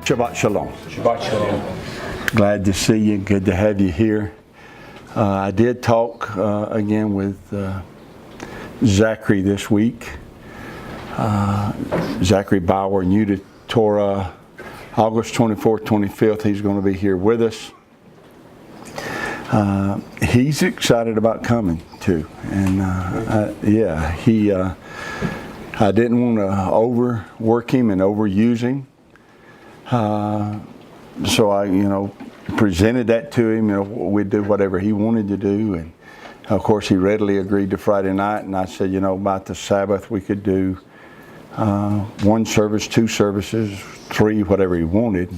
Shabbat Shalom. Shabbat Shalom. Glad to see you. Good to have you here. I did talk again with Zachary this week. Zachary Bauer, new to Torah, August 24th, 25th. He's going to be here with us. He's excited about coming too, and I didn't want to overwork him and overuse him. So I, presented that to him. We'd do whatever he wanted to do, and of course he readily agreed to Friday night. And I said, about the Sabbath we could do one service, two services, three, whatever he wanted.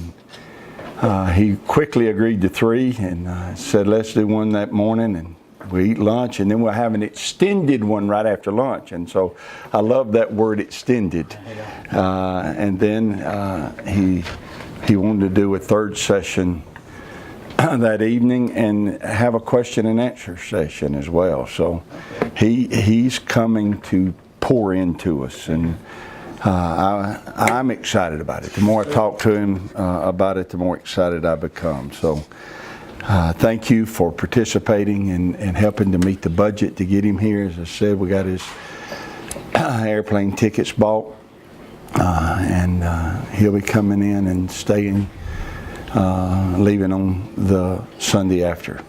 He quickly agreed to three, and said, let's do one that morning, and we eat lunch, and then we'll have an extended one right after lunch. And so I love that word, extended. And then he wanted to do a third session that evening and have a question and answer session as well. So he's coming to pour into us, and I'm excited about it. The more I talk to him about it, the more excited I become. So thank you for participating and helping to meet the budget to get him here. As I said, we got his airplane tickets bought, and he'll be coming in and staying, leaving on the Sunday after.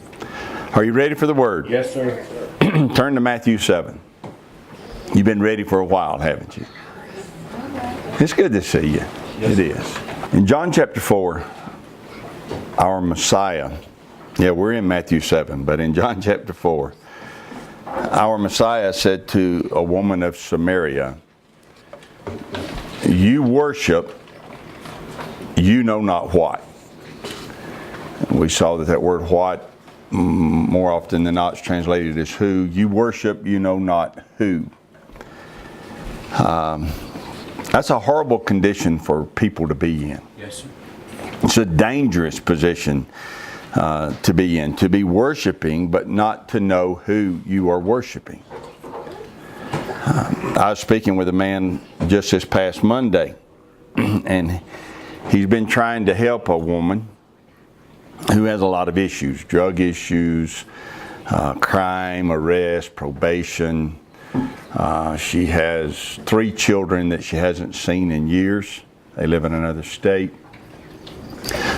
Are you ready for the word? Yes, sir. Turn to Matthew 7. You've been ready for a while, haven't you? It's good to see you. Yes. It is. In John chapter 4, our Messiah, we're in Matthew 7, but in John chapter 4, our Messiah said to a woman of Samaria, you worship, you know not what. We saw that word what more often than not is translated as who. You worship, you know not who. That's a horrible condition for people to be in. Yes, sir. It's a dangerous position to be in, to be worshiping, but not to know who you are worshiping. I was speaking with a man just this past Monday, and he's been trying to help a woman who has a lot of issues, drug issues, crime, arrest, probation. She has 3 children that she hasn't seen in years. They live in another state.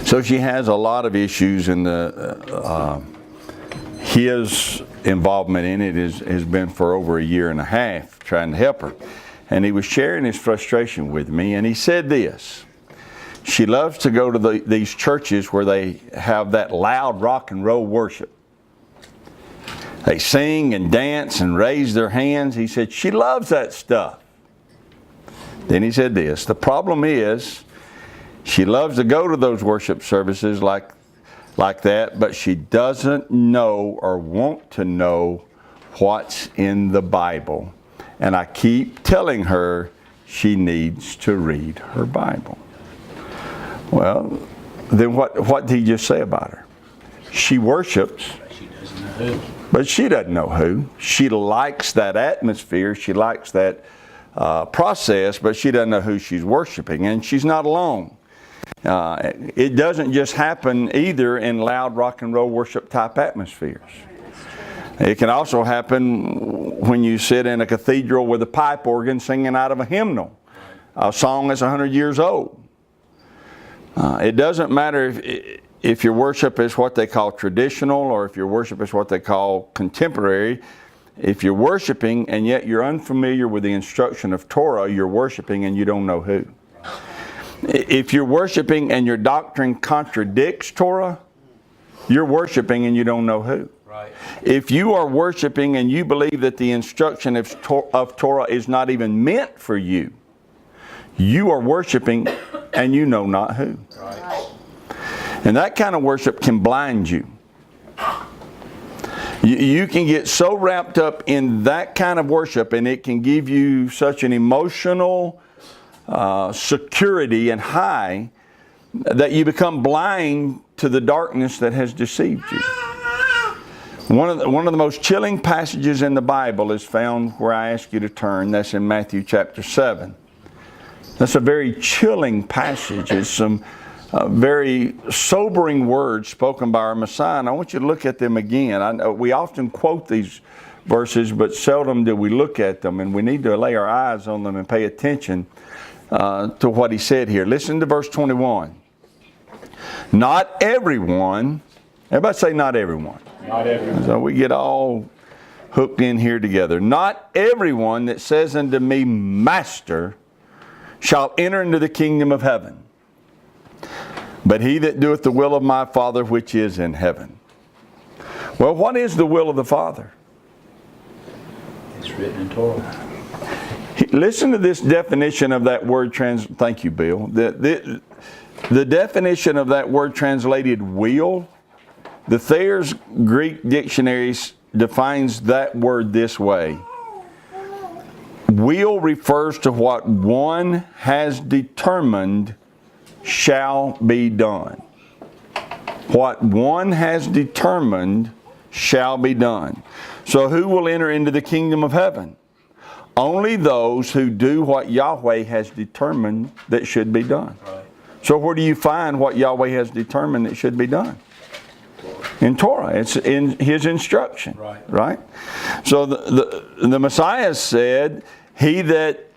So she has a lot of issues, and his involvement in it has been for over a year and a half, trying to help her. And he was sharing his frustration with me, and he said this: she loves to go to these churches where they have that loud rock and roll worship. They sing and dance and raise their hands. He said she loves that stuff. Then he said this: the problem is she loves to go to those worship services like that, but she doesn't know or want to know what's in the Bible. And I keep telling her she needs to read her Bible. Well, then what did he just say about her? She worships, but she doesn't know who. She likes that atmosphere. She likes that process, but she doesn't know who she's worshiping. And she's not alone. It doesn't just happen either in loud rock and roll worship type atmospheres. It can also happen when you sit in a cathedral with a pipe organ singing out of a hymnal, a song that's 100 years old. It doesn't matter if your worship is what they call traditional or if your worship is what they call contemporary. If you're worshiping and yet you're unfamiliar with the instruction of Torah, you're worshiping and you don't know who. If you're worshiping and your doctrine contradicts Torah, you're worshiping and you don't know who. Right. If you are worshiping and you believe that the instruction of Torah is not even meant for you, you are worshiping and you know not who. Right. And that kind of worship can blind you. You can get so wrapped up in that kind of worship, and it can give you such an emotional security and high that you become blind to the darkness that has deceived you. One of the most chilling passages in the Bible is found where I ask you to turn. That's in Matthew chapter 7. That's a very chilling passage. It's some very sobering words spoken by our Messiah. And I want you to look at them again. I know we often quote these verses, but seldom do we look at them. And we need to lay our eyes on them and pay attention to what he said here. Listen to verse 21. Not everyone, everybody say not everyone. Not everyone. So we get all hooked in here together. Not everyone that says unto me, Master, shall enter into the kingdom of heaven, but he that doeth the will of my Father which is in heaven. Well, what is the will of the Father? It's written in Torah. Listen to this definition of that word. Thank you, Bill. The definition of that word translated will, the Thayer's Greek dictionary defines that word this way. Will refers to what one has determined shall be done. What one has determined shall be done. So who will enter into the kingdom of heaven? Only those who do what Yahweh has determined that should be done. Right. So where do you find what Yahweh has determined that should be done? In Torah. It's in His instruction. Right? So the Messiah said, he that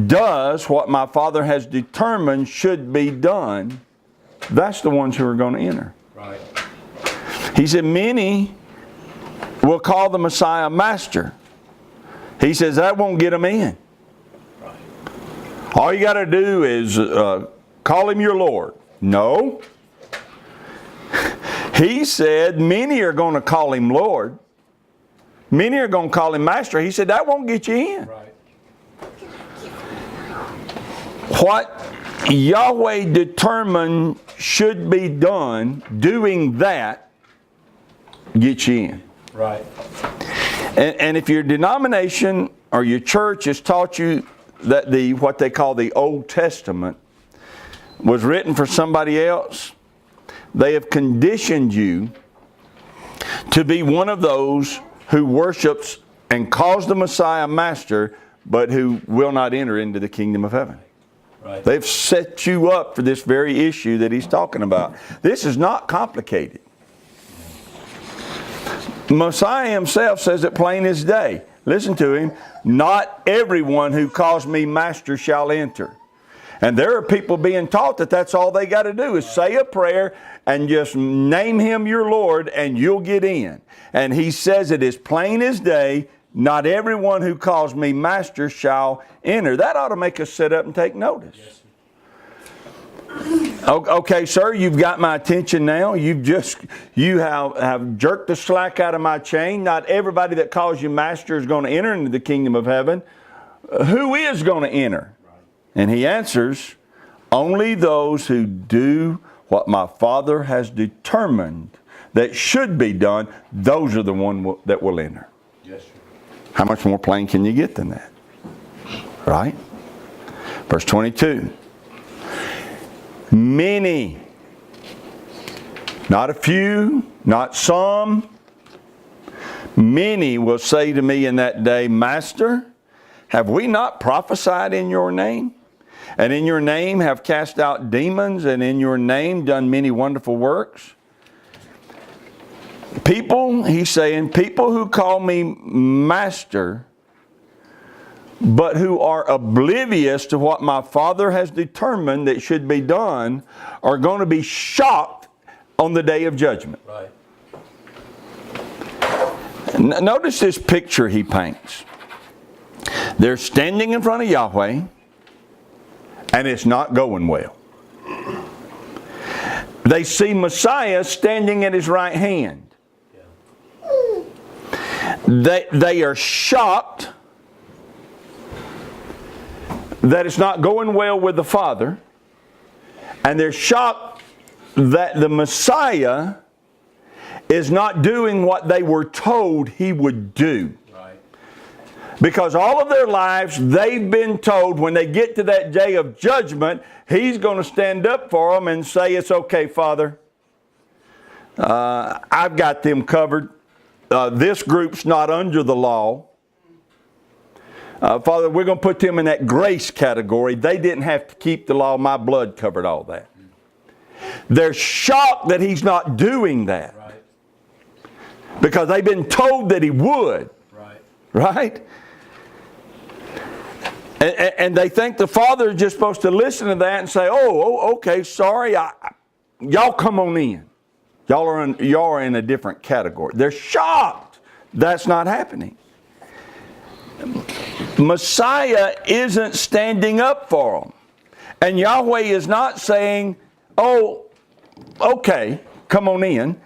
does what my Father has determined should be done, that's the ones who are going to enter. Right. He said, many will call the Messiah Master. He says that won't get them in. Right. All you got to do is call Him your Lord. No. He said many are going to call Him Lord. Many are going to call Him Master. He said that won't get you in. Right. What Yahweh determined should be done, doing that gets you in. Right. And if your denomination or your church has taught you that what they call the Old Testament was written for somebody else, they have conditioned you to be one of those who worships and calls the Messiah Master, but who will not enter into the kingdom of heaven. Right. They've set you up for this very issue that he's talking about. This is not complicated. Messiah himself says it plain as day. Listen to him. Not everyone who calls me Master shall enter. And there are people being taught that that's all they got to do is say a prayer and just name Him your Lord and you'll get in. And he says it as plain as day. Not everyone who calls me Master shall enter. That ought to make us sit up and take notice. Okay, sir, you've got my attention now. You have jerked the slack out of my chain. Not everybody that calls you Master is going to enter into the kingdom of heaven. Who is going to enter? And he answers, only those who do what my Father has determined that should be done, those are the ones that will enter. Yes, sir. How much more plain can you get than that? Right? Verse 22. Many, not a few, not some, many will say to me in that day, Master, have we not prophesied in your name? And in your name have cast out demons, and in your name done many wonderful works? People, he's saying, people who call me Master, but who are oblivious to what my Father has determined that should be done, are going to be shocked on the day of judgment. Right. Notice this picture he paints. They're standing in front of Yahweh, and it's not going well. They see Messiah standing at His right hand. They are shocked that it's not going well with the Father, and they're shocked that the Messiah is not doing what they were told He would do. Right. Because all of their lives they've been told when they get to that day of judgment, He's going to stand up for them and say, it's okay, Father. I've got them covered. This group's not under the law. Father, we're going to put them in that grace category. They didn't have to keep the law. My blood covered all that. They're shocked that He's not doing that. Right. Because they've been told that He would. Right. Right? And they think the Father is just supposed to listen to that and say, oh okay, sorry, y'all come on in. Y'all are in a different category. They're shocked that's not happening. Messiah isn't standing up for them. And Yahweh is not saying, oh, okay, come on in.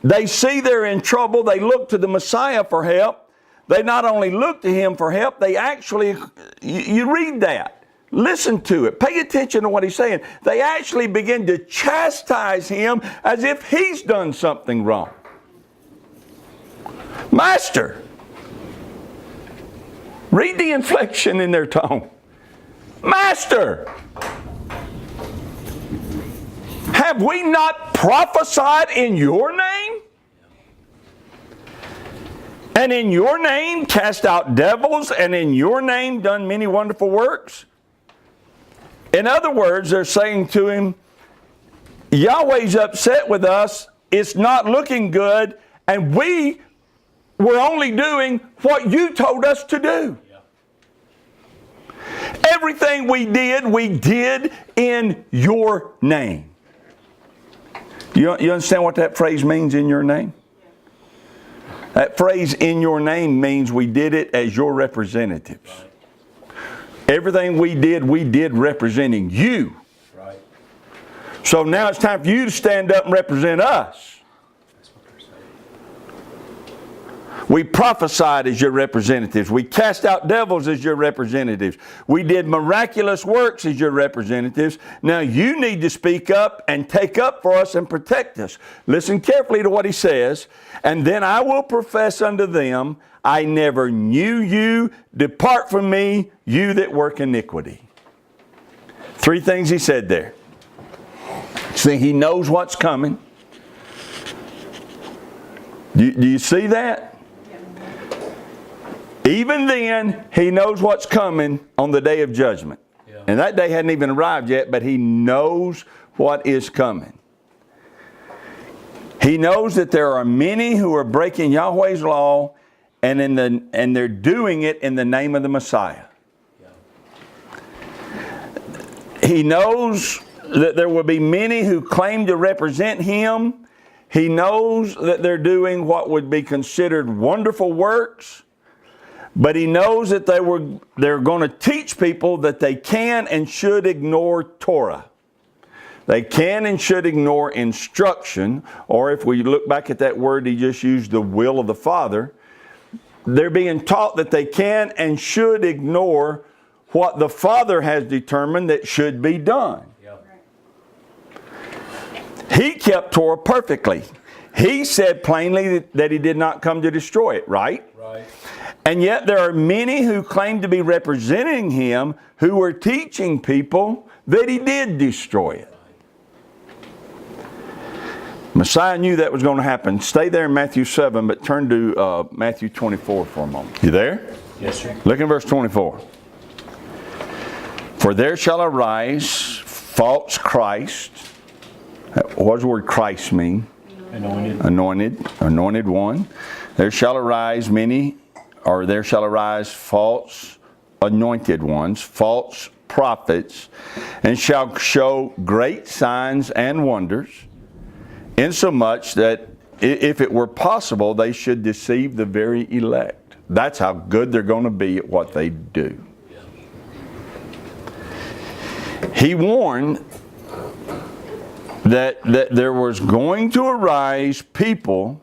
They see they're in trouble. They look to the Messiah for help. They not only look to Him for help, they actually, you read that. Listen to it. Pay attention to what He's saying. They actually begin to chastise Him as if He's done something wrong. Master. Read the inflection in their tone. Master. Have we not prophesied in your name? And in your name cast out devils, and in your name done many wonderful works? In other words, they're saying to Him, Yahweh's upset with us, it's not looking good, and we were only doing what you told us to do. Yeah. Everything we did in your name. You understand what that phrase means, in your name? That phrase, in your name, means we did it as your representatives. Right. Everything we did representing you. Right. So now it's time for you to stand up and represent us. That's what they're saying. We prophesied as your representatives. We cast out devils as your representatives. We did miraculous works as your representatives. Now you need to speak up and take up for us and protect us. Listen carefully to what He says. And then I will profess unto them, I never knew you. Depart from me, you that work iniquity. 3 things He said there. See, He knows what's coming. Do you see that? Even then, He knows what's coming on the day of judgment. Yeah. And that day hadn't even arrived yet, but He knows what is coming. He knows that there are many who are breaking Yahweh's law, and they're doing it in the name of the Messiah. Yeah. He knows that there will be many who claim to represent Him. He knows that they're doing what would be considered wonderful works. But He knows that they're going to teach people that they can and should ignore Torah. They can and should ignore instruction, or if we look back at that word He just used, the will of the Father. They're being taught that they can and should ignore what the Father has determined that should be done. Yep. He kept Torah perfectly. He said plainly that He did not come to destroy it, right? Right. And yet there are many who claim to be representing Him who are teaching people that He did destroy it. Messiah knew that was going to happen. Stay there in Matthew 7, but turn to Matthew 24 for a moment. You there? Yes, sir. Look at verse 24. For there shall arise false Christ. What does the word Christ mean? Anointed one. There shall arise false anointed ones, false prophets, and shall show great signs and wonders, insomuch that if it were possible, they should deceive the very elect. That's how good they're going to be at what they do. He warned that there was going to arise people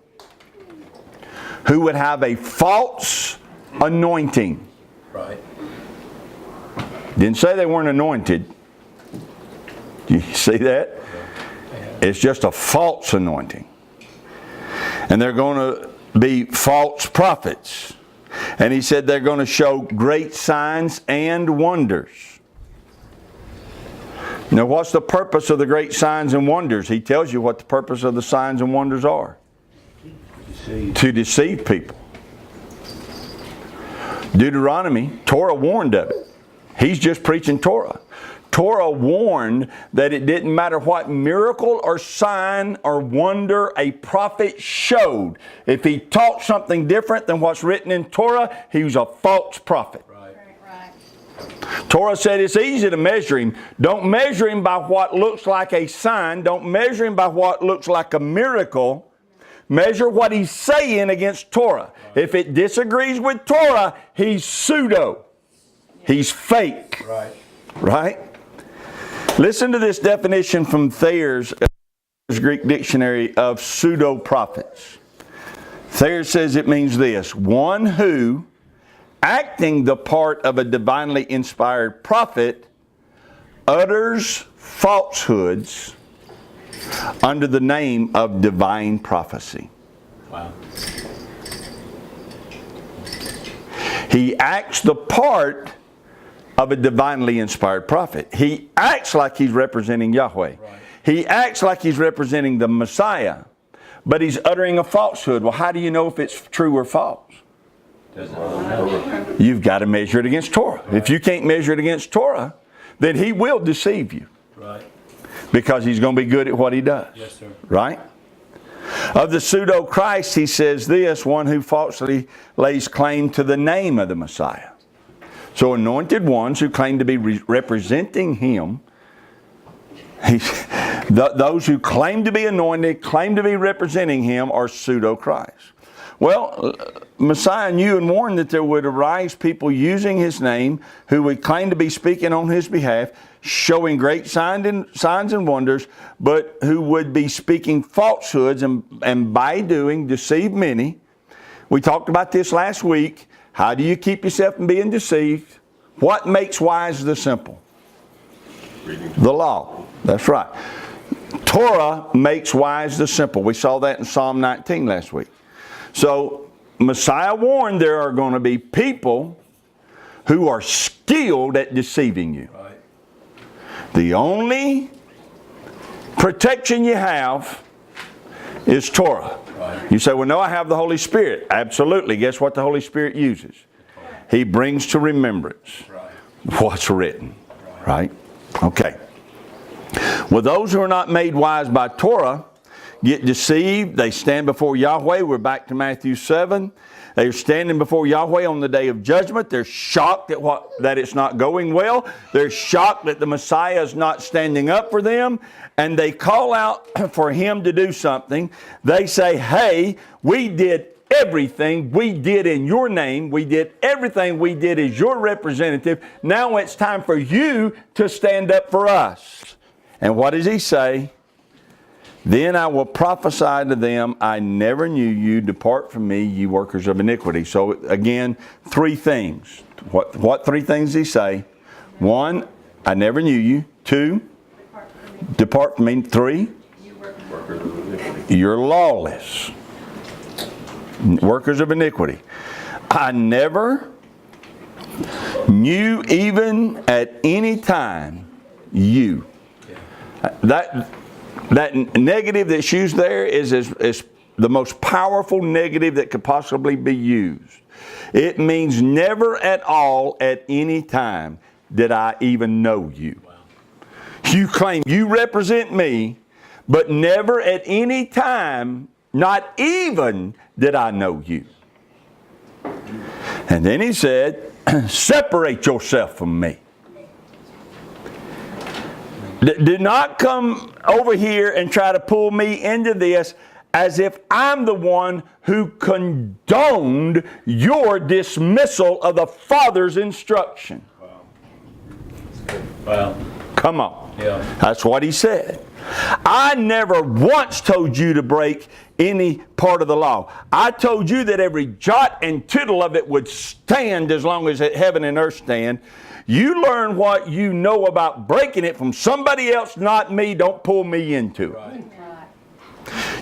who would have a false anointing. Right. Didn't say they weren't anointed. Do you see that? It's just a false anointing. And they're going to be false prophets. And He said they're going to show great signs and wonders. Now, what's the purpose of the great signs and wonders? He tells you what the purpose of the signs and wonders are. To deceive people. Deuteronomy, Torah warned of it. He's just preaching Torah. Torah warned that it didn't matter what miracle or sign or wonder a prophet showed. If he taught something different than what's written in Torah, he was a false prophet. Torah said it's easy to measure him. Don't measure him by what looks like a sign. Don't measure him by what looks like a miracle. Measure what he's saying against Torah. If it disagrees with Torah, he's pseudo. He's fake. Right? Listen to this definition from Thayer's Greek dictionary of pseudo-prophets. Thayer says it means this: one who, acting the part of a divinely inspired prophet, utters falsehoods under the name of divine prophecy. Wow. He acts the part of a divinely inspired prophet. He acts like he's representing Yahweh. He acts like he's representing the Messiah, but he's uttering a falsehood. Well, how do you know if it's true or false? You've got to measure it against Torah. If you can't measure it against Torah, then he will deceive you. Because he's going to be good at what he does. Yes, sir. Right? Of the pseudo-Christ, he says this: one who falsely lays claim to the name of the Messiah. So anointed ones who claim to be representing him, those who claim to be anointed, claim to be representing him, are pseudo-Christ. Well, Messiah knew and warned that there would arise people using his name who would claim to be speaking on his behalf, showing great signs and wonders, but who would be speaking falsehoods and by doing deceive many. We talked about this last week. How do you keep yourself from being deceived? What makes wise the simple? The law. That's right. Torah makes wise the simple. We saw that in Psalm 19 last week. So Messiah warned there are going to be people who are skilled at deceiving you. The only protection you have is Torah. You say, well, no, I have the Holy Spirit. Absolutely. Guess what the Holy Spirit uses? He brings to remembrance what's written. Right? Okay. Well, those who are not made wise by Torah get deceived. They stand before Yahweh. We're back to Matthew 7. They're standing before Yahweh on the day of judgment. They're shocked at that it's not going well. They're shocked that the Messiah is not standing up for them. And they call out for him to do something. They say, hey, we did everything we did in your name. We did everything we did as your representative. Now it's time for you to stand up for us. And what does he say? Then I will prophesy to them, I never knew you. Depart from me, you workers of iniquity. So again, three things. What three things does he say? One, I never knew you. Two, depart from me. Three, you're lawless. Workers of iniquity. I never knew even at any time you. That negative that's used there is the most powerful negative that could possibly be used. It means never at all at any time did I even know you. You claim you represent me, but never at any time, not even did I know you. And then he said, separate yourself from me. Do not come over here and try to pull me into this as if I'm the one who condoned your dismissal of the Father's instruction. Wow. Come on. Yeah. That's what he said. I never once told you to break any part of the law. I told you that every jot and tittle of it would stand as long as heaven and earth stand. You learn what you know about breaking it from somebody else, not me. Don't pull me into it.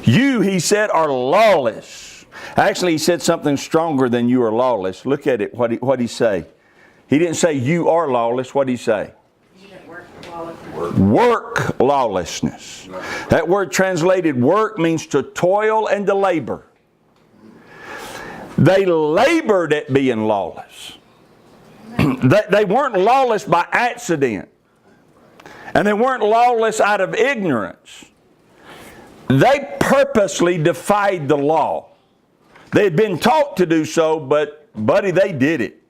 You, he said, are lawless. Actually, he said something stronger than you are lawless. Look at it. What did he say? He didn't say you are lawless. What did he say? Work lawlessness. That word translated work means to toil and to labor. They labored at being lawless. They weren't lawless by accident. And they weren't lawless out of ignorance. They purposely defied the law. They had been taught to do so, but buddy, they did it.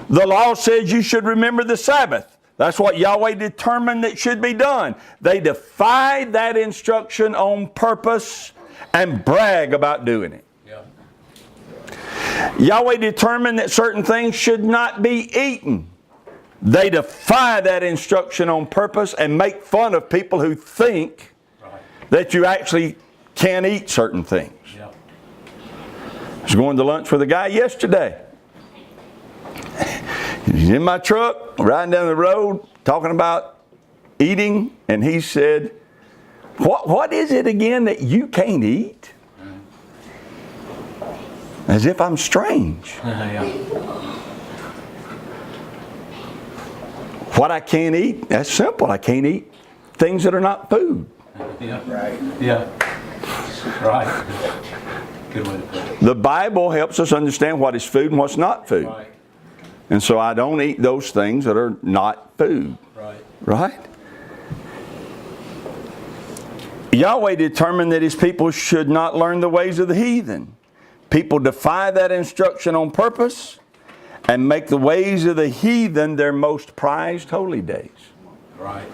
The law says you should remember the Sabbath. That's what Yahweh determined that should be done. They defied that instruction on purpose and brag about doing it. Yahweh determined that certain things should not be eaten. They defy that instruction on purpose and make fun of people who think that you actually can't eat certain things. I was going to lunch with a guy yesterday. He's in my truck, riding down the road, talking about eating, and he said, what is it again that you can't eat? As if I'm strange. What I can't eat, that's simple. I can't eat things that are not food. Right. Good way to put it. The Bible helps us understand what is food and what's not food. Right. And so I don't eat those things that are not food. Right? Yahweh determined that His people should not learn the ways of the heathen. People defy that instruction on purpose and make the ways of the heathen their most prized holy days. Right.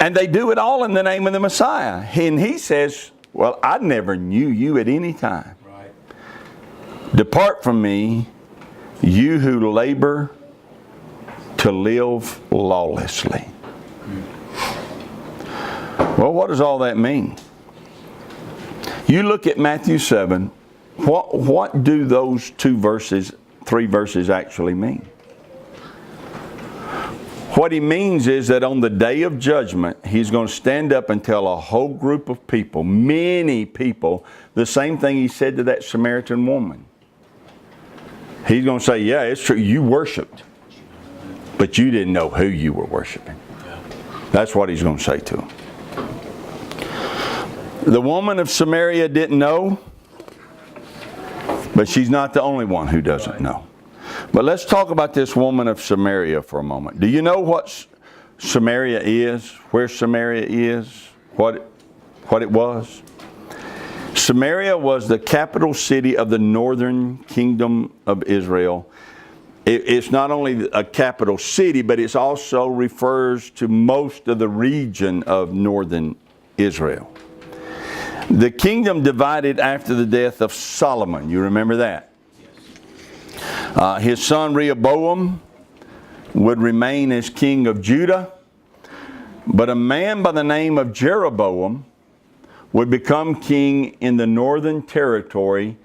And they do it all in the name of the Messiah. And He says, well, I never knew you at any time. Right. Depart from me, you who labor to live lawlessly. Well, what does all that mean? You look at Matthew 7, what do those three verses actually mean? What he means is that on the day of judgment, He's going to stand up and tell a whole group of people, many people, the same thing He said to that Samaritan woman. He's going to say, yeah, it's true, you worshiped, but you didn't know who you were worshiping. That's what He's going to say to them. The woman of Samaria didn't know, but she's not the only one who doesn't know. But let's talk about this woman of Samaria for a moment. Do you know what Samaria is? Where Samaria is? What it was? Samaria was the capital city of the northern kingdom of Israel. It's not only a capital city, but it also refers to most of the region of northern Israel. The kingdom divided after the death of Solomon. You remember that? His son Rehoboam would remain as king of Judah, but a man by the name of Jeroboam would become king in the northern territory,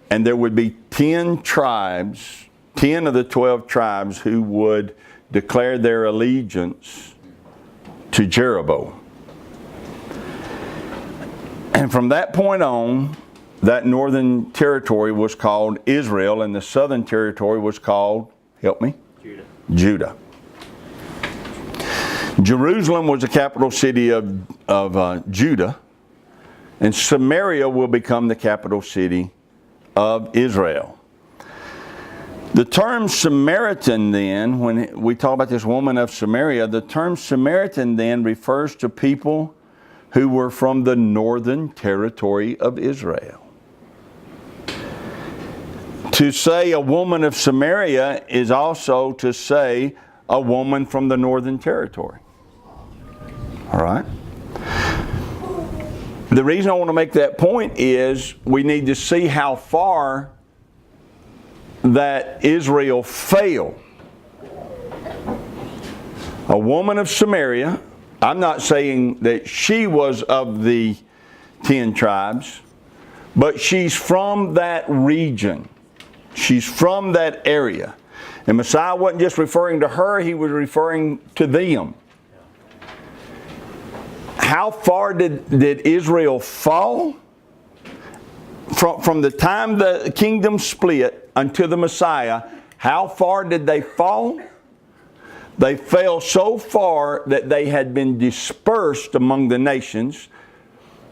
and there would be 10 tribes, 10 of the 12 tribes who would declare their allegiance to Jeroboam. And from that point on, that northern territory was called Israel, and the southern territory was called, help me? Judah. Jerusalem was the capital city of Judah, and Samaria will become the capital city of Israel. The term Samaritan then, when we talk about this woman of Samaria, the term Samaritan then refers to people who were from the northern territory of Israel. To say a woman of Samaria is also to say a woman from the northern territory. All right? The reason I want to make that point is we need to see how far that Israel fell. A woman of Samaria, I'm not saying that she was of the 10 tribes, but she's from that region. She's from that area. And Messiah wasn't just referring to her, He was referring to them. How far did Israel fall? From the time the kingdom split until the Messiah, how far did they fall? They fell so far that they had been dispersed among the nations.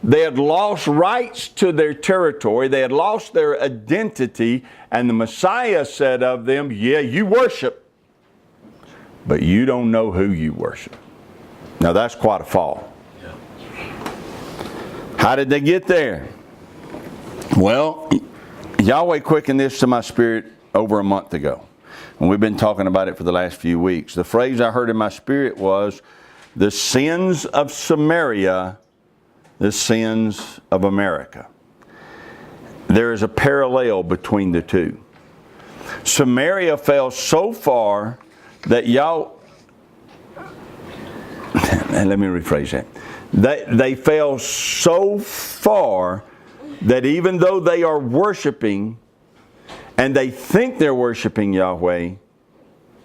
They had lost rights to their territory. They had lost their identity. And the Messiah said of them, yeah, you worship, but you don't know who you worship. Now that's quite a fall. How did they get there? Well, Yahweh quickened this to my spirit over a month ago. And we've been talking about it for the last few weeks. The phrase I heard in my spirit was, the sins of Samaria, the sins of America. There is a parallel between the two. Samaria fell so far that and let me rephrase that. They fell so far that even though they are worshiping and they think they're worshiping Yahweh,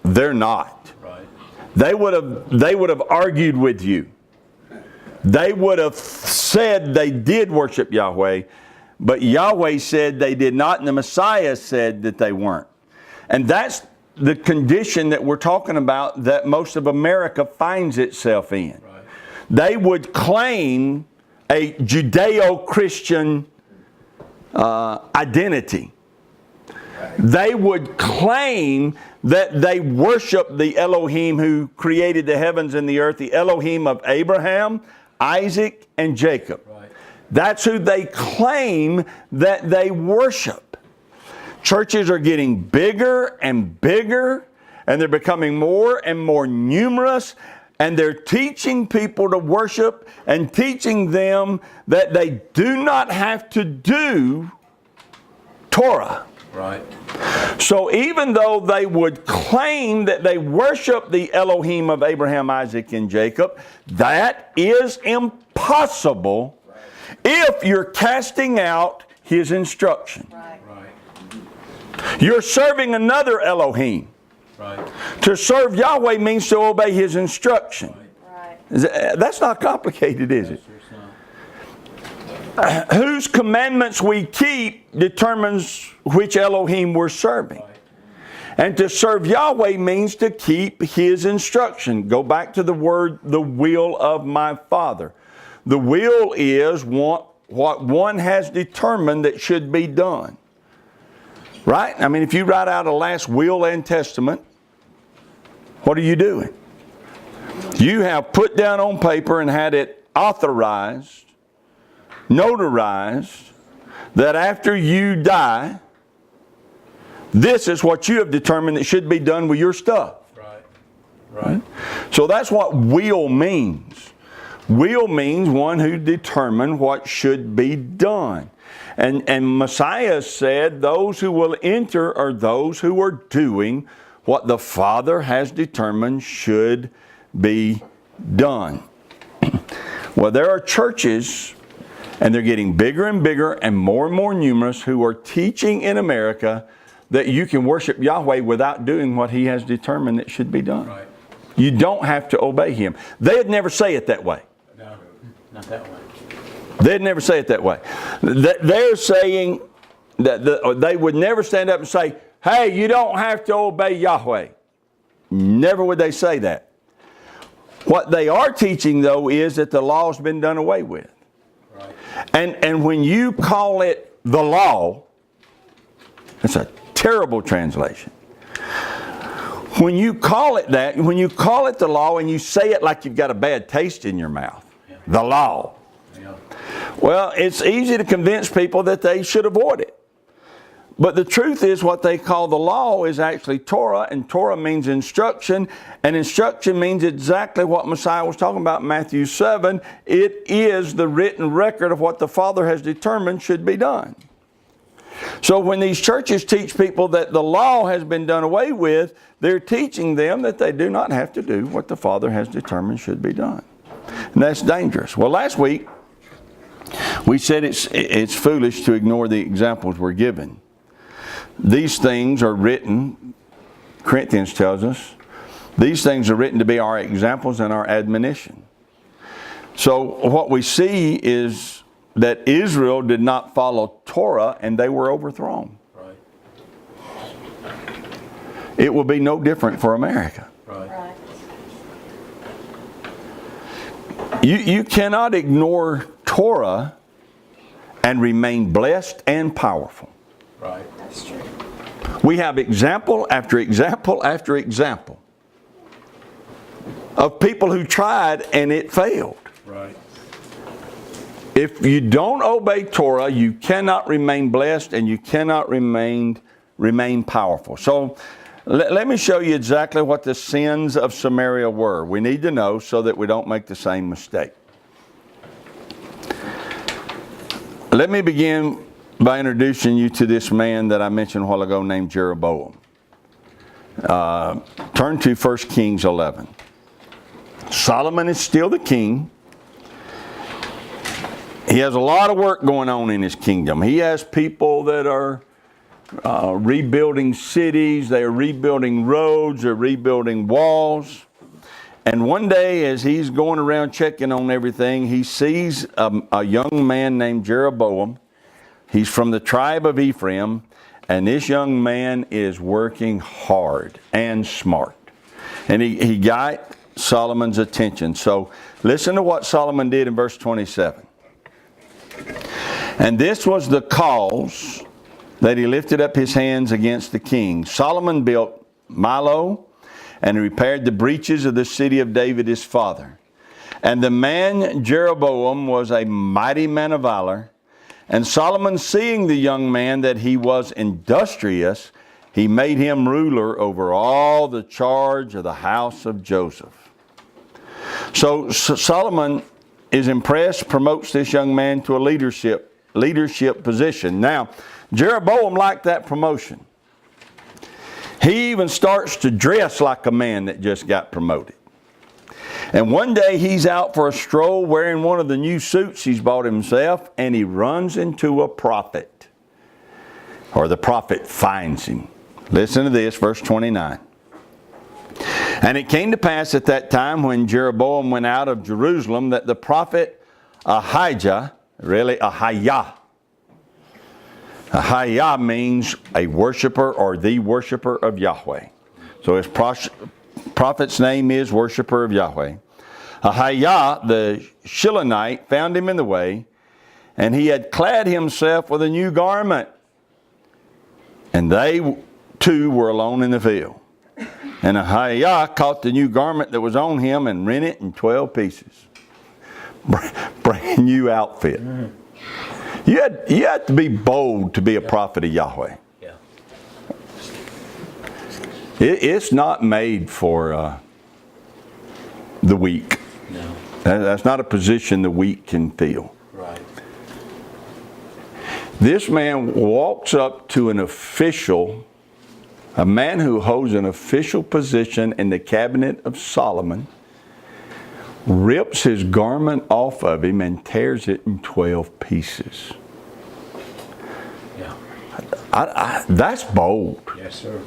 they're not. Right. They would have argued with you. They would have said they did worship Yahweh, but Yahweh said they did not, and the Messiah said that they weren't. And that's the condition that we're talking about that most of America finds itself in. Right. They would claim a Judeo-Christian identity. They would claim that they worship the Elohim who created the heavens and the earth, the Elohim of Abraham, Isaac, and Jacob. Right. That's who they claim that they worship. Churches are getting bigger and bigger, and they're becoming more and more numerous, and they're teaching people to worship and teaching them that they do not have to do Torah. Right. So even though they would claim that they worship the Elohim of Abraham, Isaac, and Jacob, that is impossible if you're casting out His instruction. Right. You're serving another Elohim. Right. To serve Yahweh means to obey His instruction. Right. That's not complicated, is it? Yes, Whose commandments we keep determines which Elohim we're serving. Right. And to serve Yahweh means to keep His instruction. Go back to the word, the will of my Father. The will is what one has determined that should be done. Right? I mean, if you write out a last will and testament, what are you doing? You have put down on paper and had it authorized, notarized, that after you die, this is what you have determined that should be done with your stuff. Right. Right. So that's what will means. Will means one who determined what should be done. And Messiah said those who will enter are those who are doing what the Father has determined should be done. Well, there are churches, and they're getting bigger and bigger and more numerous, who are teaching in America that you can worship Yahweh without doing what He has determined that should be done. Right. You don't have to obey Him. They'd never say it that way. No, not that way. They'd never say it that way. They're saying that they would never stand up and say, hey, you don't have to obey Yahweh. Never would they say that. What they are teaching, though, is that the law's been done away with. Right. And when you call it the law, it's a terrible translation. When you call it that, when you call it the law and you say it like you've got a bad taste in your mouth, the law. Yeah. Well, it's easy to convince people that they should avoid it. But the truth is what they call the law is actually Torah, and Torah means instruction, and instruction means exactly what Messiah was talking about in Matthew 7. It is the written record of what the Father has determined should be done. So when these churches teach people that the law has been done away with, they're teaching them that they do not have to do what the Father has determined should be done. And that's dangerous. Well, last week, we said it's foolish to ignore the examples we're given. These things are written, Corinthians tells us, these things are written to be our examples and our admonition. So what we see is that Israel did not follow Torah and they were overthrown. Right. It will be no different for America. Right. Right. You cannot ignore Torah and remain blessed and powerful. Right. That's true. We have example after example after example of people who tried and it failed. Right. If you don't obey Torah, you cannot remain blessed and you cannot remain powerful. So let me show you exactly what the sins of Samaria were. We need to know so that we don't make the same mistake. Let me begin by introducing you to this man that I mentioned a while ago named Jeroboam. Turn to 1 Kings 11. Solomon is still the king. He has a lot of work going on in his kingdom. He has people that are rebuilding cities, they are rebuilding roads, they're rebuilding walls. And one day as he's going around checking on everything, he sees a young man named Jeroboam. He's from the tribe of Ephraim, and this young man is working hard and smart. And he got Solomon's attention. So listen to what Solomon did in verse 27. And this was the cause that he lifted up his hands against the king. Solomon built Milo and repaired the breaches of the city of David his father. And the man Jeroboam was a mighty man of valor. And Solomon, seeing the young man that he was industrious, he made him ruler over all the charge of the house of Joseph. So Solomon is impressed, promotes this young man to a leadership position. Now, Jeroboam liked that promotion. He even starts to dress like a man that just got promoted. And one day he's out for a stroll wearing one of the new suits he's bought himself, and he runs into a prophet. Or the prophet finds him. Listen to this, verse 29. And it came to pass at that time when Jeroboam went out of Jerusalem that the prophet Ahijah, Ahijah means a worshiper or the worshiper of Yahweh. So his prophet's name is worshiper of Yahweh. Ahijah the Shilonite found him in the way, and he had clad himself with a new garment. And they two were alone in the field. And Ahijah caught the new garment that was on him and rent it in 12 pieces. Brand new outfit. You had to be bold to be a prophet of Yahweh. Yeah. It's not made for the weak. No. That's not a position the weak can fill. Right. This man walks up to an official, a man who holds an official position in the cabinet of Solomon, rips his garment off of him and tears it in 12 pieces. Yeah. That's bold. Yes, sir.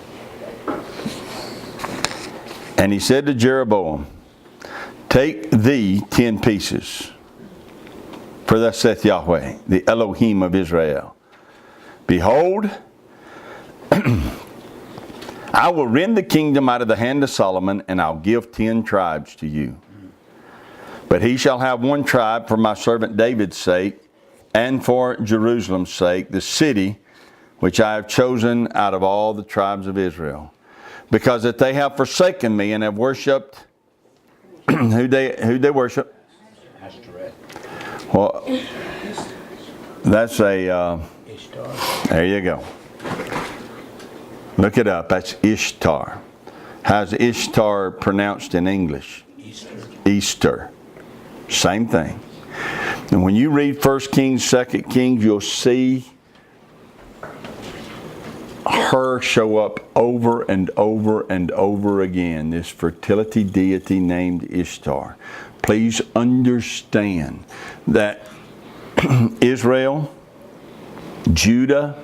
And he said to Jeroboam, take thee 10 pieces. For thus saith Yahweh, the Elohim of Israel. Behold, I will rend the kingdom out of the hand of Solomon, and I'll give 10 tribes to you. But he shall have one tribe for my servant David's sake, and for Jerusalem's sake, the city which I have chosen out of all the tribes of Israel. Because that they have forsaken me and have worshipped, who they worship? Ashtoreth. Well, that's a, Ishtar. there you go. Look it up, that's Ishtar. How's Ishtar pronounced in English? Easter. Easter. Same thing. And when you read 1 Kings, 2 Kings, you'll see her show up over and over and over again, this fertility deity named Ishtar. Please understand that Israel, Judah,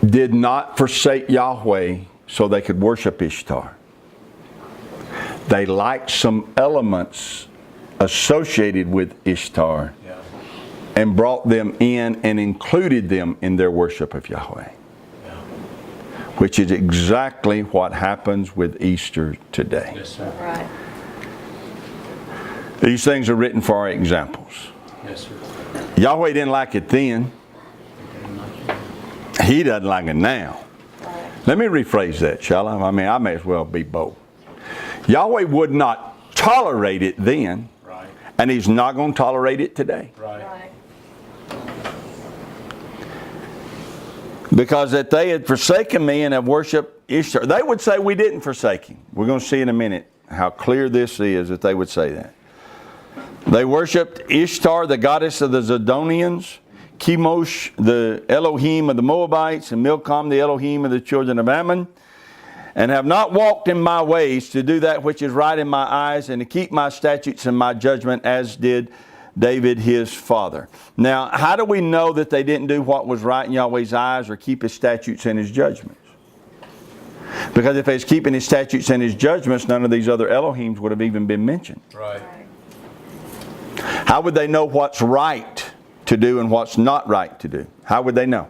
did not forsake Yahweh so they could worship Ishtar. They liked some elements associated with Ishtar and brought them in and included them in their worship of Yahweh. Which is exactly what happens with Easter today. Yes, sir. Right. These things are written for our examples. Yes, sir. Yahweh didn't like it then. He doesn't like it now. Right. Let me rephrase that, shall I? I mean, I may as well be bold. Yahweh would not tolerate it then, Right. and He's not going to tolerate it today. Right. Because that they had forsaken me and have worshipped Ishtar. They would say we didn't forsake Him. We're going to see in a minute how clear this is that they would say that. They worshipped Ishtar, the goddess of the Zidonians, Chemosh, the Elohim of the Moabites, and Milcom, the Elohim of the children of Ammon, and have not walked in my ways to do that which is right in my eyes and to keep my statutes and my judgment as did David his father. Now, how do we know that they didn't do what was right in Yahweh's eyes or keep His statutes and His judgments? Because if they was keeping His statutes and His judgments, none of these other Elohims would have even been mentioned. Right. How would they know what's right to do and what's not right to do? How would they know?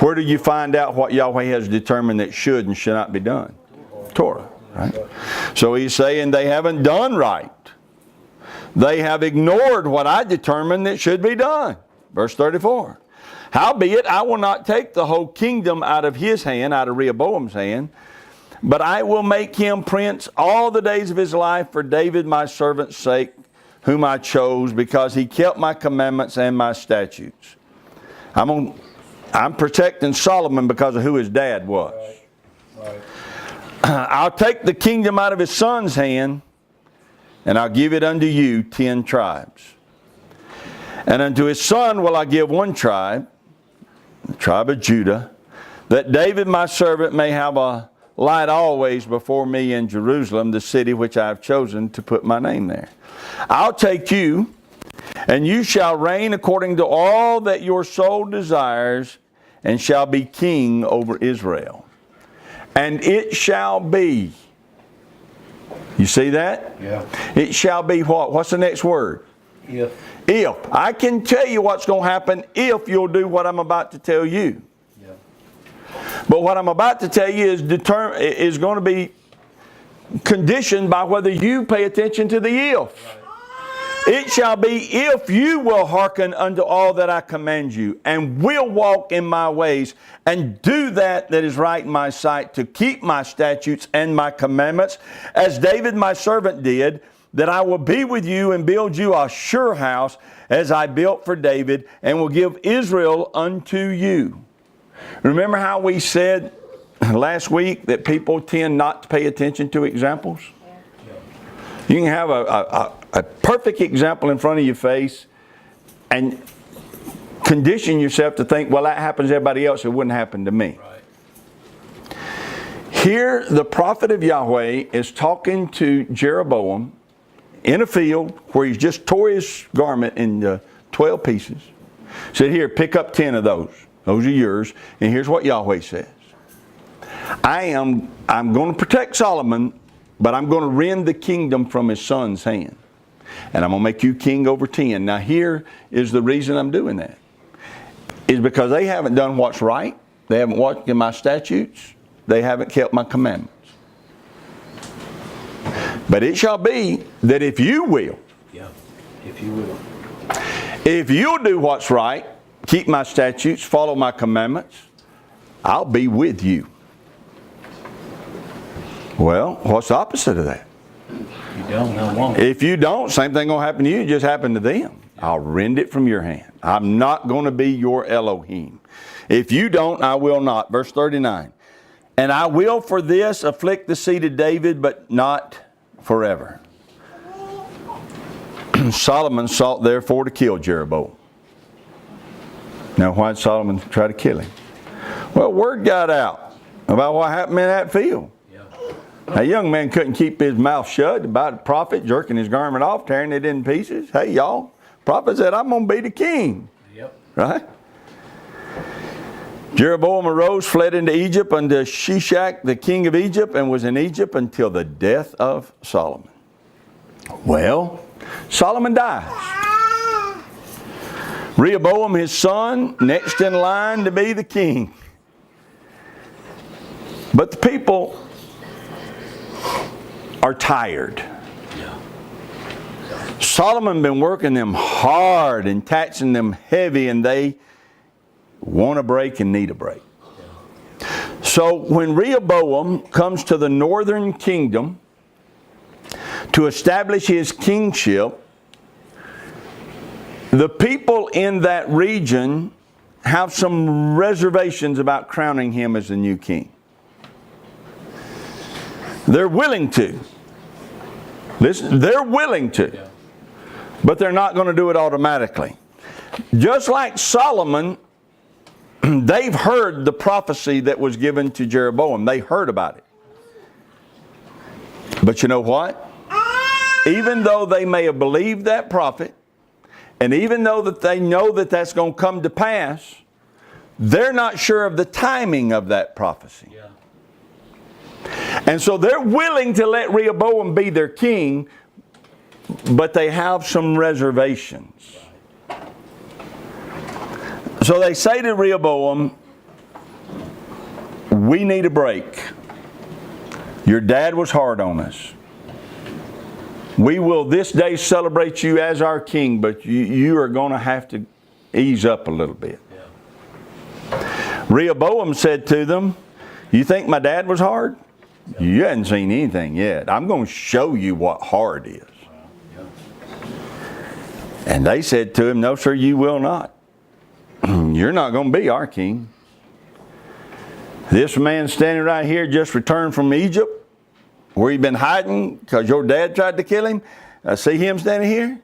Where do you find out what Yahweh has determined that should and should not be done? Torah, right? So He's saying they haven't done right. They have ignored what I determined that should be done. Verse 34. Howbeit, I will not take the whole kingdom out of his hand, out of Rehoboam's hand, but I will make him prince all the days of his life for David my servant's sake, whom I chose, because he kept my commandments and my statutes. I'm protecting Solomon because of who his dad was. Right. I'll take the kingdom out of his son's hand, and I'll give it unto you 10 tribes. And unto his son will I give one tribe, the tribe of Judah, that David my servant may have a light always before me in Jerusalem, the city which I have chosen to put my name there. I'll take you, and you shall reign according to all that your soul desires, and shall be king over Israel. And it shall be. You see that? Yeah. It shall be what? What's the next word? If. If. I can tell you what's going to happen if you'll do what I'm about to tell you. Yeah. But what I'm about to tell you is going to be conditioned by whether you pay attention to the if. Right. It shall be if you will hearken unto all that I command you, and will walk in my ways, and do that is right in my sight, to keep my statutes and my commandments, as David my servant did, that I will be with you and build you a sure house, as I built for David, and will give Israel unto you. Remember how we said last week that people tend not to pay attention to examples? You can have a perfect example in front of your face and condition yourself to think, well, that happens to everybody else, it wouldn't happen to me. Right. Here, the prophet of Yahweh is talking to Jeroboam in a field where he's just tore his garment into 12 pieces. Said, here, pick up 10 of those. Those are yours. And here's what Yahweh says. I'm going to protect Solomon, but I'm going to rend the kingdom from his son's hand. And I'm going to make you king over 10. Now here is the reason I'm doing that. Is because they haven't done what's right. They haven't walked in my statutes. They haven't kept my commandments. But it shall be that if you will. Yeah. If you will. If you'll do what's right, keep my statutes, follow my commandments, I'll be with you. Well, what's the opposite of that? You don't, I won't. If you don't, same thing going to happen to you, just happen to them. I'll rend it from your hand. I'm not going to be your Elohim. If you don't, I will not. Verse 39. And I will for this afflict the seed of David, but not forever. Solomon sought therefore to kill Jeroboam. Now why did Solomon try to kill him? Well, word got out about what happened in that field. A young man couldn't keep his mouth shut about the prophet jerking his garment off, tearing it in pieces. Hey, y'all, prophet said, I'm going to be the king. Yep. Right? Jeroboam arose, fled into Egypt unto Shishak, the king of Egypt, and was in Egypt until the death of Solomon. Well, Solomon dies. Rehoboam, his son, next in line to be the king. But the people are tired. Yeah. Solomon been working them hard and taxing them heavy, and they want a break and need a break. So when Rehoboam comes to the northern kingdom to establish his kingship, the people in that region have some reservations about crowning him as the new king. They're willing to. Listen, they're willing to. But they're not going to do it automatically. Just like Solomon, they've heard the prophecy that was given to Jeroboam. They heard about it. But you know what? Even though they may have believed that prophet, and even though that they know that that's going to come to pass, they're not sure of the timing of that prophecy. Yeah. And so they're willing to let Rehoboam be their king, but they have some reservations. So they say to Rehoboam, we need a break. Your dad was hard on us. We will this day celebrate you as our king, but you are going to have to ease up a little bit. Yeah. Rehoboam said to them, you think my dad was hard? Yeah. You hadn't seen anything yet. I'm going to show you what hard is. Yeah. And they said to him, no, sir, you will not. You're not going to be our king. This man standing right here just returned from Egypt, where he'd been hiding because your dad tried to kill him. See him standing here?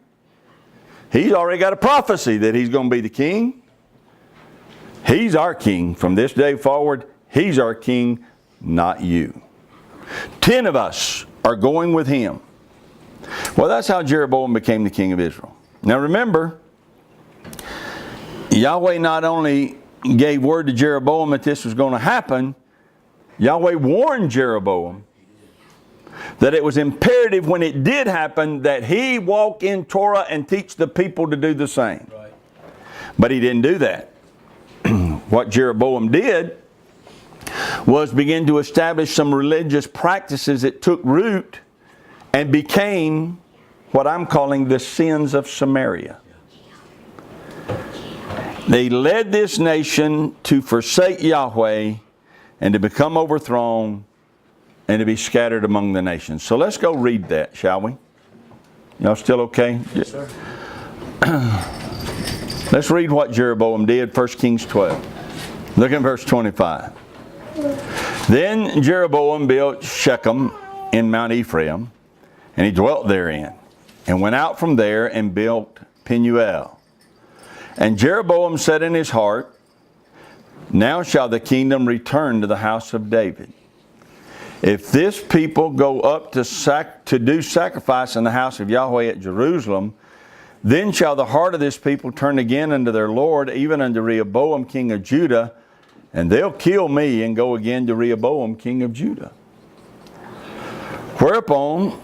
He's already got a prophecy that he's going to be the king. He's our king. From this day forward, he's our king, not you. 10 of us are going with him. Well, that's how Jeroboam became the king of Israel. Now remember, Yahweh not only gave word to Jeroboam that this was going to happen, Yahweh warned Jeroboam that it was imperative when it did happen that he walk in Torah and teach the people to do the same. Right. But he didn't do that. What Jeroboam did was begin to establish some religious practices that took root and became what I'm calling the sins of Samaria. They led this nation to forsake Yahweh and to become overthrown and to be scattered among the nations. So let's go read that, shall we? Y'all still okay? Yes, sir. Let's read what Jeroboam did, 1 Kings 12. Look at verse 25. Then Jeroboam built Shechem in Mount Ephraim, and he dwelt therein, and went out from there and built Penuel. And Jeroboam said in his heart, now shall the kingdom return to the house of David. If this people go up to do sacrifice in the house of Yahweh at Jerusalem, then shall the heart of this people turn again unto their Lord, even unto Rehoboam king of Judah, and they'll kill me and go again to Rehoboam king of Judah. Whereupon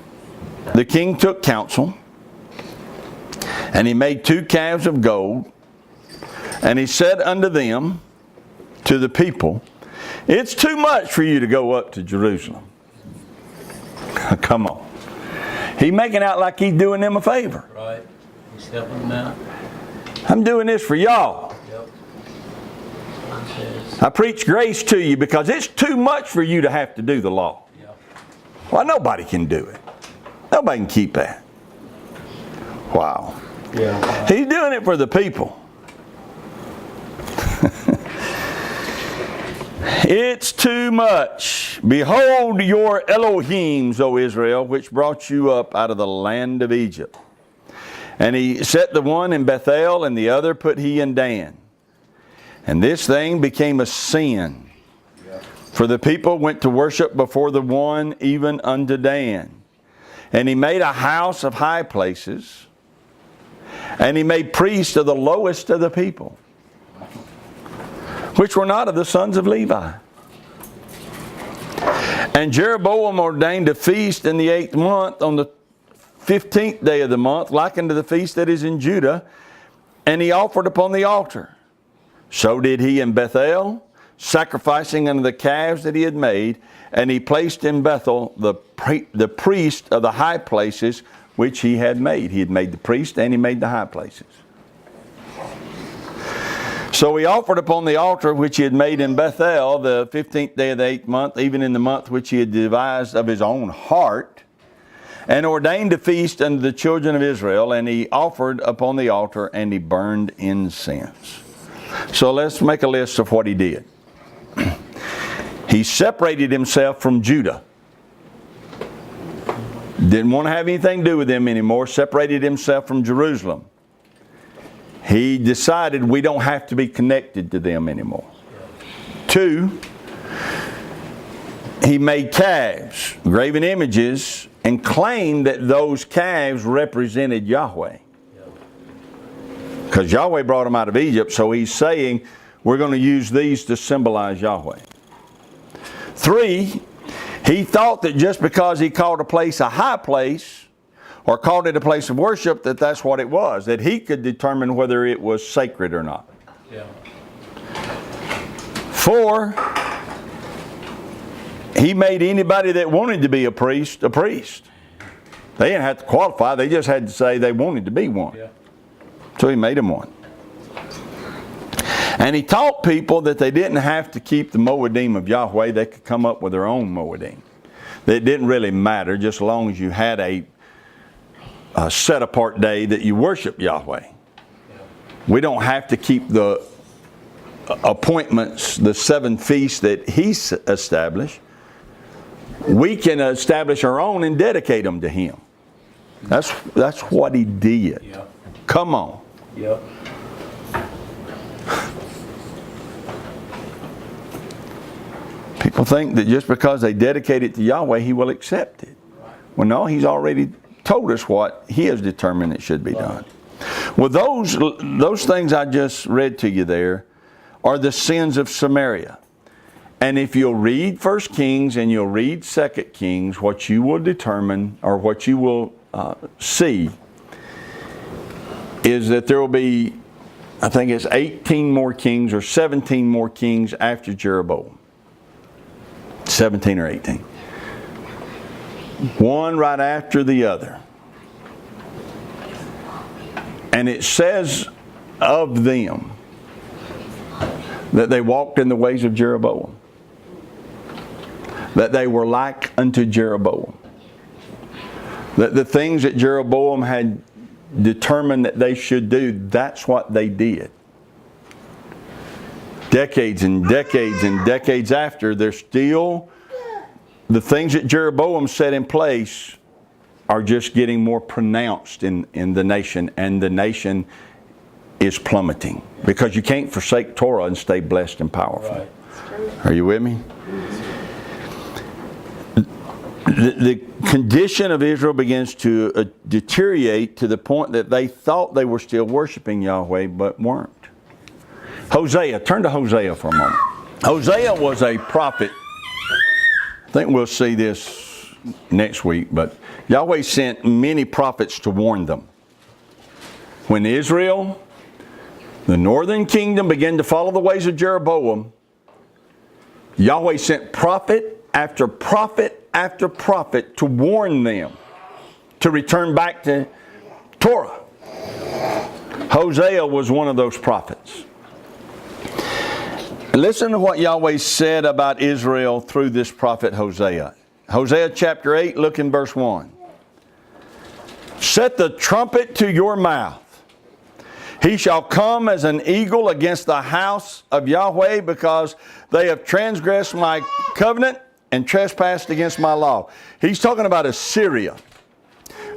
the king took counsel, and he made 2 calves of gold, and he said unto them, to the people, it's too much for you to go up to Jerusalem. Come on. He's making out like he's doing them a favor. Right. He's helping them out. I'm doing this for y'all. Yep. I preach grace to you because it's too much for you to have to do the law. Yep. Well, nobody can do it. Nobody can keep that. Wow. Yeah. He's doing it for the people. It's too much. Behold your Elohims, O Israel, which brought you up out of the land of Egypt. And he set the one in Bethel, and the other put he in Dan. And this thing became a sin. For the people went to worship before the one, even unto Dan. And he made a house of high places. And he made priests of the lowest of the people, which were not of the sons of Levi. And Jeroboam ordained a feast in the 8th month on the 15th day of the month, like unto the feast that is in Judah, and he offered upon the altar. So did he in Bethel, sacrificing unto the calves that he had made, and he placed in Bethel the priest of the high places which he had made. He had made the priest and he made the high places. So he offered upon the altar which he had made in Bethel the 15th day of the 8th month, even in the month which he had devised of his own heart, and ordained a feast unto the children of Israel, and he offered upon the altar, and he burned incense. So let's make a list of what he did. He separated himself from Judah. Didn't want to have anything to do with them anymore. Separated himself from Jerusalem. He decided we don't have to be connected to them anymore. 2, he made calves, graven images, and claimed that those calves represented Yahweh. Because Yahweh brought them out of Egypt, so he's saying we're going to use these to symbolize Yahweh. 3, he thought that just because he called a place a high place, or called it a place of worship, that that's what it was, that he could determine whether it was sacred or not. Yeah. 4, he made anybody that wanted to be a priest, a priest. They didn't have to qualify, they just had to say they wanted to be one. Yeah. So he made them one. And he taught people that they didn't have to keep the Moedim of Yahweh, they could come up with their own Moedim. That it didn't really matter, just as long as you had a set apart day that you worship Yahweh. We don't have to keep the appointments, the 7 feasts that he established. We can establish our own and dedicate them to him. That's what he did. Yeah. Come on. Yep. People think that just because they dedicate it to Yahweh, he will accept it. Well, no, he's already told us what he has determined it should be done. Well, those things I just read to you there are the sins of Samaria. And if you'll read 1 Kings and you'll read 2 Kings, what you will determine, or what you will see, is that there will be, I think it's 18 more kings or 17 more kings after Jeroboam. 17 or 18. One right after the other. And it says of them that they walked in the ways of Jeroboam. That they were like unto Jeroboam. That the things that Jeroboam had determined that they should do, that's what they did. Decades and decades and decades after, they're still, the things that Jeroboam set in place are just getting more pronounced in the nation, and the nation is plummeting. Because you can't forsake Torah and stay blessed and powerful. Right. Are you with me? The condition of Israel begins to deteriorate to the point that they thought they were still worshiping Yahweh, but weren't. Hosea, turn to Hosea for a moment. Hosea was a prophet. I think we'll see this next week, but Yahweh sent many prophets to warn them. When Israel, the northern kingdom, began to follow the ways of Jeroboam, Yahweh sent prophet after prophet after prophet to warn them to return back to Torah. Hosea was one of those prophets. Listen to what Yahweh said about Israel through this prophet Hosea. Hosea chapter 8, look in verse 1. Set the trumpet to your mouth. He shall come as an eagle against the house of Yahweh, because they have transgressed my covenant and trespassed against my law. He's talking about Assyria.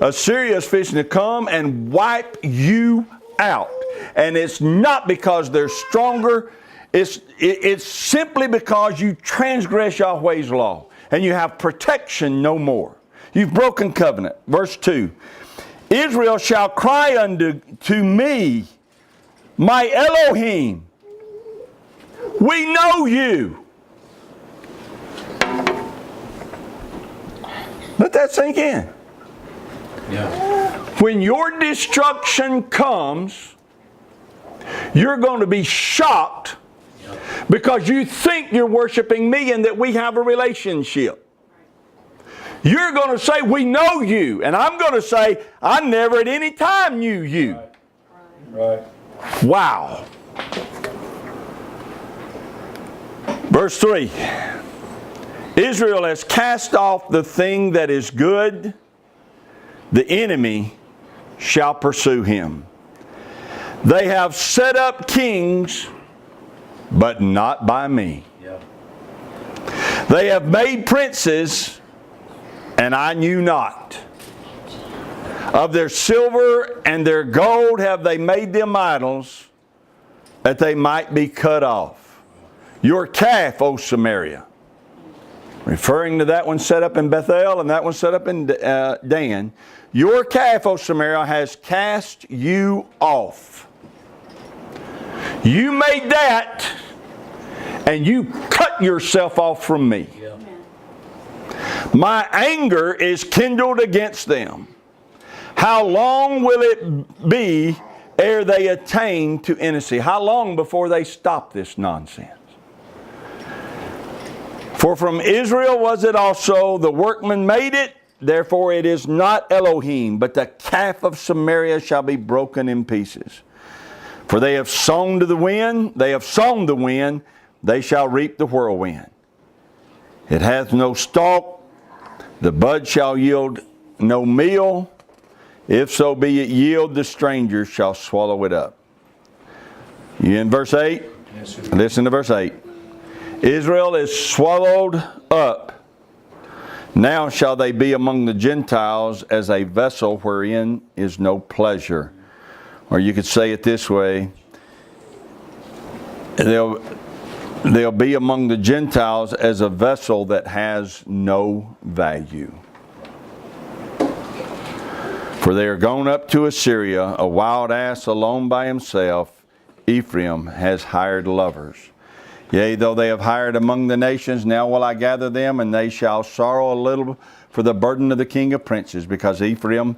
Assyria is fixing to come and wipe you out. And it's not because they're stronger. It's simply because you transgress Yahweh's law. And you have protection no more. You've broken covenant. Verse 2. Israel shall cry unto me, my Elohim. We know you. Let that sink in. Yeah. When your destruction comes, you're going to be shocked because you think you're worshiping me and that we have a relationship. You're going to say, we know you. And I'm going to say, I never at any time knew you. Right. Wow. Verse 3. Israel has cast off the thing that is good. The enemy shall pursue him. They have set up kings, but not by me. Yeah. They have made princes, and I knew not. Of their silver and their gold have they made them idols, that they might be cut off. Your calf, O Samaria. Referring to that one set up in Bethel and that one set up in Dan. Your calf, O Samaria, has cast you off. You made that, and you cut yourself off from me. Yeah. My anger is kindled against them. How long will it be ere they attain to innocency? How long before they stop this nonsense? For from Israel was it also, the workman made it, therefore it is not Elohim, but the calf of Samaria shall be broken in pieces. For they have sown to the wind, they shall reap the whirlwind. It hath no stalk, the bud shall yield no meal. If so be it yield, the stranger shall swallow it up. You in verse 8? Yes, sir. Listen to verse 8. Israel is swallowed up. Now shall they be among the Gentiles as a vessel wherein is no pleasure. Or you could say it this way. They'll be among the Gentiles as a vessel that has no value. For they are gone up to Assyria, a wild ass alone by himself. Ephraim has hired lovers. Yea, though they have hired among the nations, now will I gather them, and they shall sorrow a little for the burden of the king of princes, because Ephraim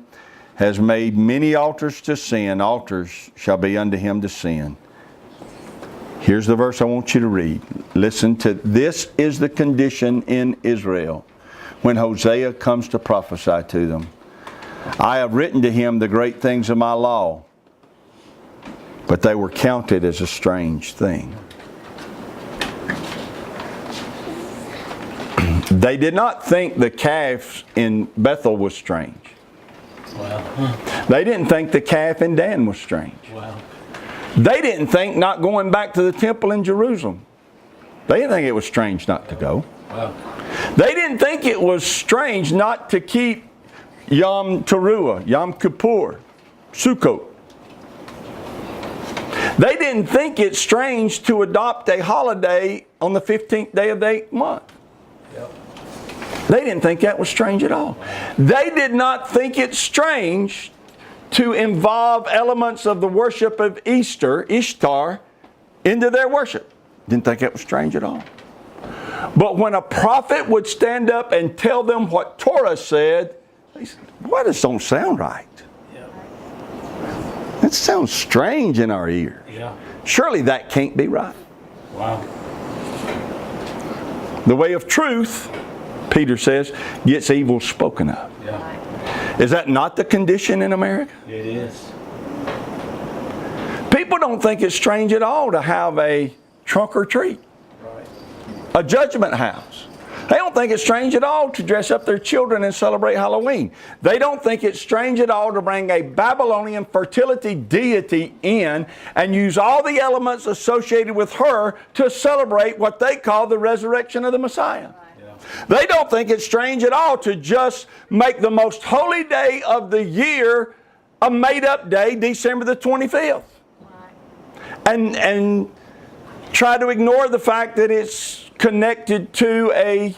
has made many altars to sin. Altars shall be unto him to sin. Here's the verse I want you to read. Listen to this. Is the condition in Israel when Hosea comes to prophesy to them. I have written to him the great things of my law, but they were counted as a strange thing. They did not think the calf in Bethel was strange. Wow. They didn't think the calf in Dan was strange. Wow. They didn't think not going back to the temple in Jerusalem. They didn't think it was strange not to go. Wow. They didn't think it was strange not to keep Yom Teruah, Yom Kippur, Sukkot. They didn't think it strange to adopt a holiday on the 15th day of the 8th month. Yep. They didn't think that was strange at all. They did not think it strange to involve elements of the worship of Easter, Ishtar, into their worship. Didn't think that was strange at all. But when a prophet would stand up and tell them what Torah said, they said, "Boy, this don't sound right. Yep. That sounds strange in our ears. Yeah. Surely that can't be right." Wow. The way of truth, Peter says, gets evil spoken of. Yeah. Is that not the condition in America? It is. People don't think it's strange at all to have a trunk or treat, Right. a judgment house. They don't think it's strange at all to dress up their children and celebrate Halloween. They don't think it's strange at all to bring a Babylonian fertility deity in and use all the elements associated with her to celebrate what they call the resurrection of the Messiah. Yeah. They don't think it's strange at all to just make the most holy day of the year a made-up day, December the 25th. And try to ignore the fact that it's connected to a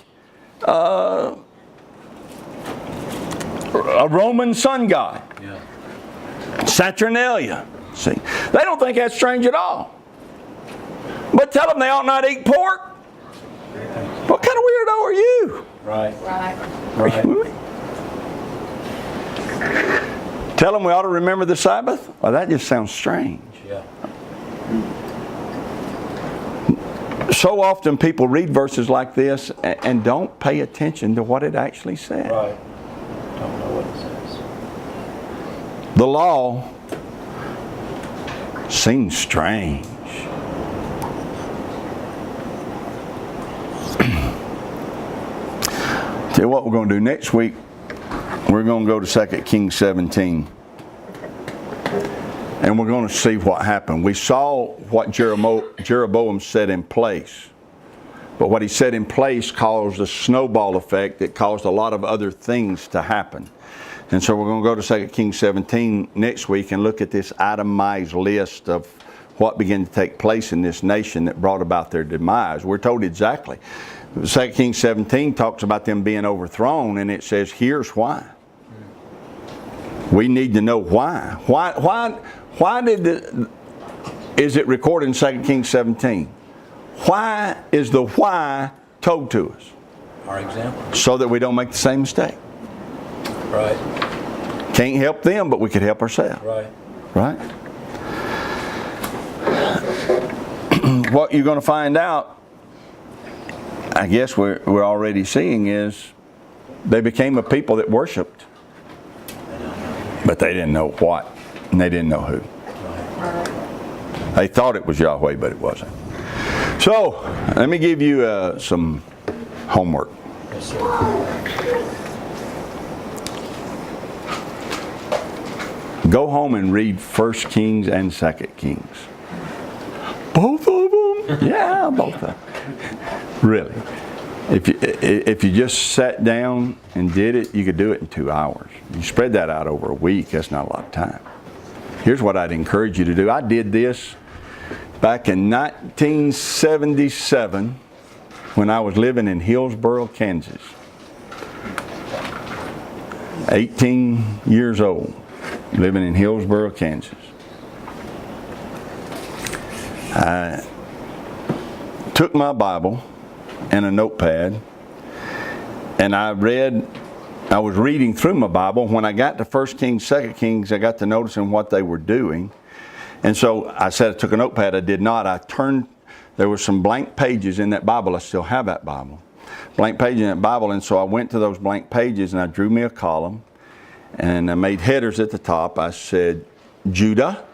Roman sun god, Yeah. Saturnalia. See, they don't think that's strange at all. But tell them they ought not eat pork. What kind of weirdo are you? Right. Right. Tell them we ought to remember the Sabbath. Well, that just sounds strange. Yeah. so often people read verses like this and don't pay attention to what it actually said. Right. Don't know what it says. The law seems strange. Tell you what we're going to do next week. We're going to go to 2 Kings 17. And we're going to see what happened. We saw what Jeroboam set in place. But what he set in place caused a snowball effect that caused a lot of other things to happen. And so we're going to go to 2 Kings 17 next week and look at this itemized list of what began to take place in this nation that brought about their demise. We're told exactly. 2 Kings 17 talks about them being overthrown, and it says, here's why. We need to know why. Why is it recorded in 2 Kings 17? Why is the why told to us? Our example. So that we don't make the same mistake. Right. Can't help them, but we could help ourselves. Right. Right? What you're going to find out, I guess we're already seeing, is they became a people that worshiped. But they didn't know what, and they didn't know who. They thought it was Yahweh, but it wasn't. So, let me give you some homework. Yes, sir. Go home and read 1 Kings and 2 Kings. Both of them? Yeah, both of them. Really. If you just sat down and did it, you could do it in 2 hours. You spread that out over a week, that's not a lot of time. Here's what I'd encourage you to do. I did this back in 1977 when I was living in Hillsboro, Kansas. 18 years old, living in Hillsboro, Kansas. I took my Bible and a notepad, and I was reading through my Bible. When I got to 1 Kings, 2 Kings, I got to noticing what they were doing. And so I said I took a notepad. I did not. There were some blank pages in that Bible. I still have that Bible. Blank pages in that Bible, and so I went to those blank pages and I drew me a column, and I made headers at the top. I said, Judah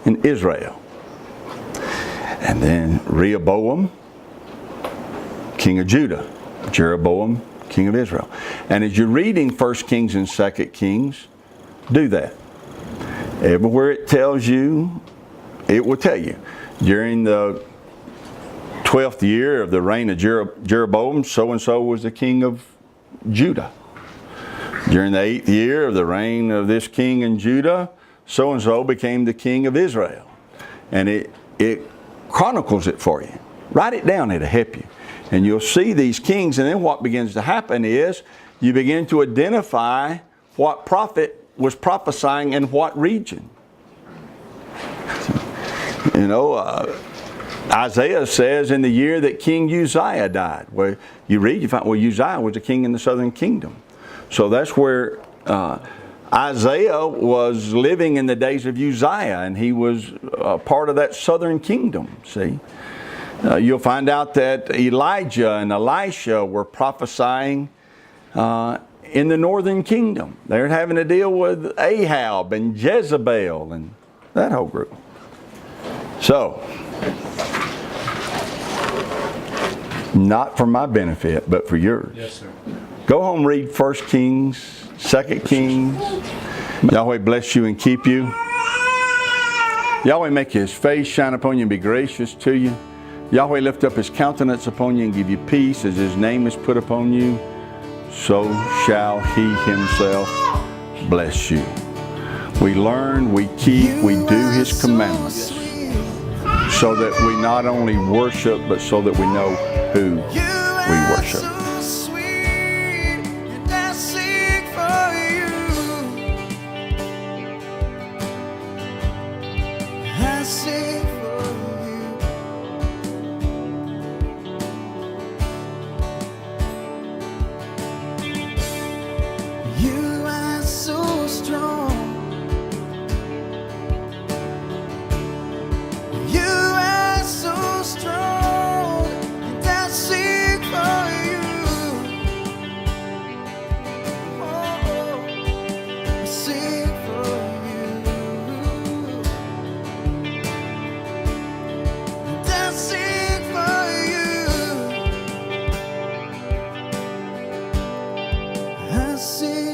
and Israel. And then Rehoboam, king of Judah. Jeroboam, king of Israel. And as you're reading 1 Kings and 2 Kings, do that. Everywhere it tells you, it will tell you. During the 12th year of the reign of Jeroboam, so-and-so was the king of Judah. During the 8th year of the reign of this king in Judah, so-and-so became the king of Israel. And it chronicles it for you. Write it down, it'll help you. And you'll see these kings, and then what begins to happen is you begin to identify what prophet was prophesying in what region. You know, Isaiah says in the year that King Uzziah died. Where you read, you find, well, Uzziah was a king in the southern kingdom. So that's where Isaiah was living in the days of Uzziah, and he was part of that southern kingdom, see. You'll find out that Elijah and Elisha were prophesying in the northern kingdom. They're having to deal with Ahab and Jezebel and that whole group. So, not for my benefit, but for yours. Yes, sir. Go home, read 1 Kings, 2 Kings. Yahweh bless you and keep you. Yahweh make His face shine upon you and be gracious to you. Yahweh lift up His countenance upon you and give you peace as His name is put upon you. So shall He Himself bless you. We learn, we keep, we do His commandments so that we not only worship, but so that we know who we worship. You are so strong, and I sing for you. see